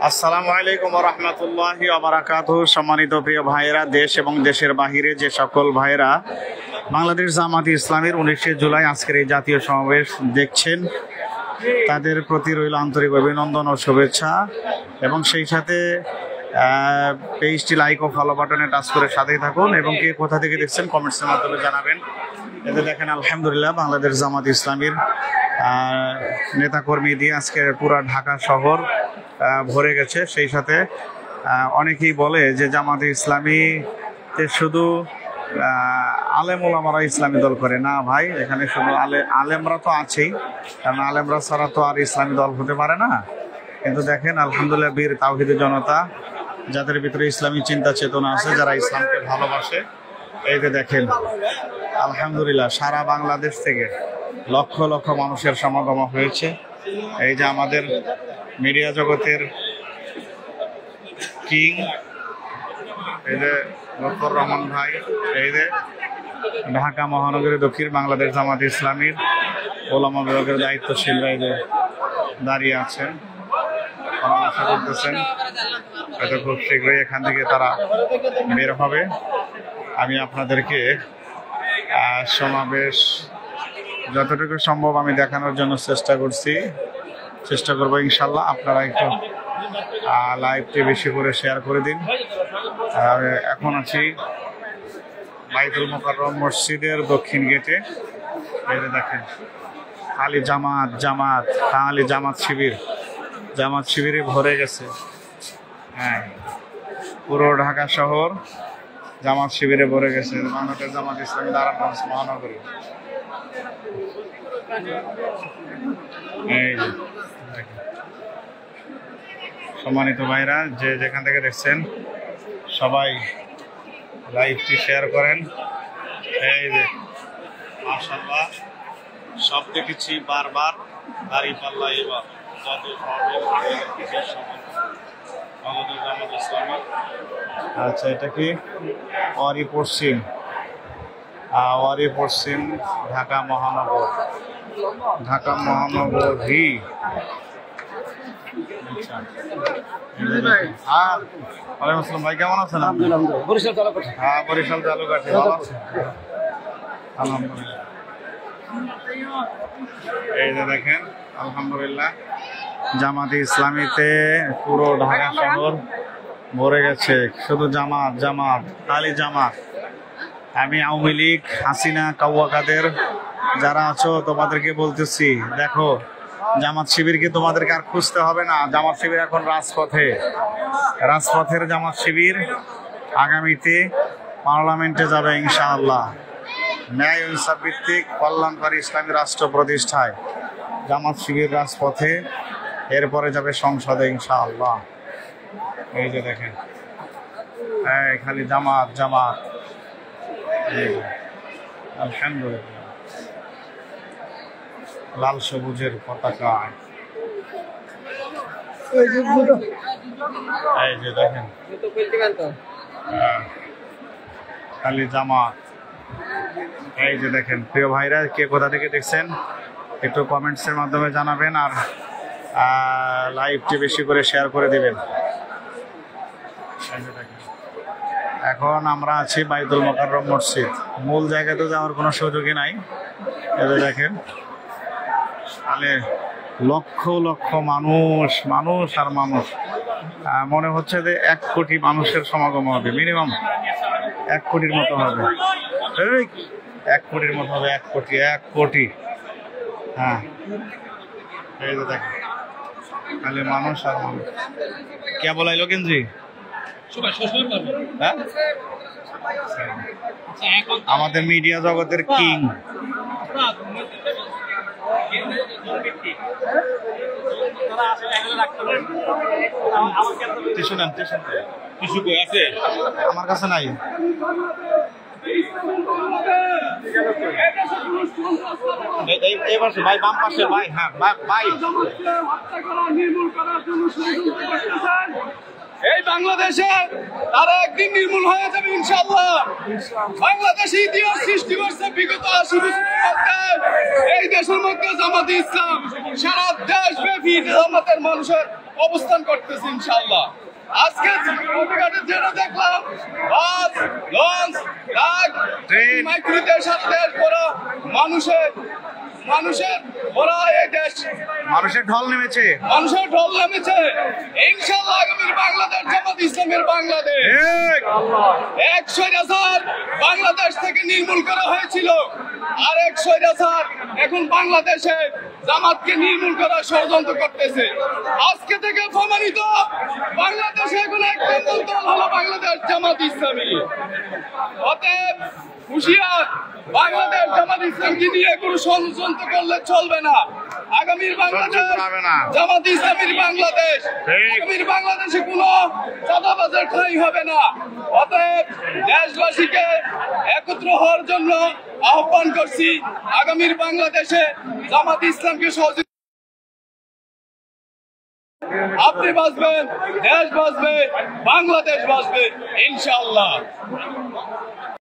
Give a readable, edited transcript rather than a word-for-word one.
আসসালামু আলাইকুম ওয়া রাহমাতুল্লাহি ওয়া বারাকাতুহু। সম্মানিত প্রিয় ভাইয়েরা, দেশ এবং দেশের বাহিরে যে সকল ভাইয়েরা বাংলাদেশ জামাতে ইসলামীর 19শে জুলাই আজকের এই জাতীয় সমাবেশ দেখছেন, তাদের প্রতি রইল আন্তরিক অভিনন্দন ও শুভেচ্ছা। এবং সেই সাথে পেজটি লাইক ও ফলো বাটনে টাচ করে সাথেই থাকুন এবং কে কোথা থেকে দেখছেন কমেন্টসের মাধ্যমে জানাবেন। এতে দেখেন আলহামদুলিল্লাহ বাংলাদেশ জামাত ইসলামীর নেতাকর্মী দিয়ে আজকে পুরা ঢাকা শহর ভরে গেছে। সেই সাথে অনেকেই বলে যে জামাতে ইসলামীতে শুধু আলেম ওলামারা ইসলামী দল করে না। ভাই, এখানে শুধু আলেমরা তো আছেই, কারণ আলেমরা ছাড়া তো আর ইসলামী দল হতে পারে না। কিন্তু দেখেন আলহামদুলিল্লাহ বীর তাওহীদের জনতা, যাদের ভিতরে ইসলামী চিন্তা চেতনা আছে, যারা ইসলামকে ভালোবাসে, এই যে দেখেন আলহামদুলিল্লাহ সারা বাংলাদেশ থেকে লক্ষ লক্ষ মানুষের সমাগম হয়েছে। এই যে আমাদের মিডিয়া জগতের কিং, এই যে লুৎফর রহমান ভাই, এই যে ঢাকা মহানগরী দক্ষিণ বাংলাদেশ জামাত ইসলামীর ওলামা বিভাগের দায়িত্বশীলরা এই যে দাঁড়িয়ে আছেন, পরামর্শ করতেছেন। হয়তো খুব শীঘ্রই এখান থেকে তারা বের হবে। আমি আপনাদেরকে সমাবেশ যতটুকু সম্ভব আমি দেখানোর জন্য চেষ্টা করবো ইনশাল্লাহ। আপনারা একটু লাইভটি বেশি করে শেয়ার করে দিন। এখন আছি বাইতুল মোকাররম মসজিদের দক্ষিণ গেটে। এই দেখেন খালি জামাত শিবিরে ভরে গেছে। হ্যাঁ, পুরো ঢাকা শহর জামাত শিবিরে ভরে গেছে। বাংলাদেশ জামাত ইসলামী নারায়ণগঞ্জ মহানগরী। এই সম্মানিত ভাইরা, যে যেখান থেকে দেখছেন সবাই লাইভটি শেয়ার করেন। এই যে মাশাআল্লাহ সব দেখেছি বারবার, দাড়ি পাল্লা এবার আচ্ছা, এটা কি ওয়ারি পশ্চিম ঢাকা মহানগরী। ভাই কেমন আছেন? বরিশাল জালুকাঠি। ভালো আছেন? আলহামদুলিল্লাহ। এই যে দেখেন আলহামদুলিল্লাহ জামাতে ইসলামীতে পুরো ঢাকা শহর ভরে গেছে। শুধু জামাত খালি জামাত। আমি আওয়ামী লীগ, হাসিনা, কাউয়া কাদের যারা আছো তোমাদেরকে বলতেছি, দেখো জামাত শিবিরকে তোমাদেরকে আর খুঁজতে হবে না। জামাত শিবির এখন রাজপথের জামাত শিবির আগামীতে পার্লামেন্টে যাবে ইনশাআল্লাহ। ন্যায় ও ইনসাফ ভিত্তিক কল্যাণকারী ইসলামী রাষ্ট্র প্রতিষ্ঠায় জামাত শিবির রাজপথে, এরপরে যাবে সংসদে ইনশাআল্লাহ। এই যে দেখেন খালি জামাত আলহামদুলিল্লাহ লাল সবুজের পতাকা। এই যে দেখেন খালি জামাত। এই যে দেখেন প্রিয় ভাইরা, কে কোথা থেকে দেখছেন একটু কমেন্টসের মাধ্যমে জানাবেন, আর লাইভটি বেশি করে শেয়ার করে দিবেন। এখন আমরা আছি বাইতুল মোকাররম মসজিদ। মূল জায়গাতে যাওয়ার কোনো সুযোগই নাই। এই দেখেন তাহলে লক্ষ লক্ষ মানুষ আর মানুষ। মনে হচ্ছে যে 1 কোটি মানুষের সমাগম হবে, মিনিমাম 1 কোটির মতো হবে। 1 কোটির মতো হবে, 1 কোটি। হ্যাঁ, এই যে দেখেন খালি মানুষ আর মানুষ। কে বলাইলো কেনজি? হ্যাঁ, আমাদের মিডিয়া জগতের কিং। আমার কাছে নাই। ভাই বাম পাশে ভাই। হ্যাঁ ভাই, এই বাংলাদেশে তারা একদিন নির্মূল হয়ে যাবে ইনশাআল্লাহ। বাংলাদেশে ইতিহাস সৃষ্টি করছে বিগত 80 বছরের মধ্যে। এই দেশের মধ্যে জামাতে ইসলাম সারা দেশব্যাপী জামাতের মানুষের অবস্থান করতেছে ইনশাআল্লাহ। আজকে যেটা দেখলাম বাস, লঞ্চ, ট্রাক, মাইক্রোদের সাথে দেশ ভরা মানুষের ভরা এই দেশ, মানুষের ঢল নেমেছে। ইনশাআল্লাহ আগামীর বাংলাদেশ জামাত ইসলামের বাংলাদেশ। 100,000 বাংলাদেশ থেকে নির্মূল করা হয়েছিল, আর 100,000 এখন বাংলাদেশে জামাতকে নির্মূল করার ষড়যন্ত্র করতেছে। আজকে থেকে প্রমাণিত বাংলাদেশে এখন একদম দল হলো বাংলাদেশ জামাত ইসলামী। অতএব হুঁশিয়ার, বাংলাদেশ জামাত ইসলামকে নিয়ে কোনো ষড়যন্ত্র করলে চলবে না। আগামীর বাংলাদেশ জামাত ইসলামীর বাংলাদেশ। আগামীর বাংলাদেশে কোনো চাঁদাবাজের ঠাঁই হবে না। অতএব দেশবাসীকে একত্র হওয়ার জন্য আহ্বান করছি। আগামীর বাংলাদেশে জামাত ইসলামকে সহযোগিতা, আপনি বাঁচবেন, দেশ বাঁচবে, বাংলাদেশ বাঁচবে ইনশাআল্লাহ।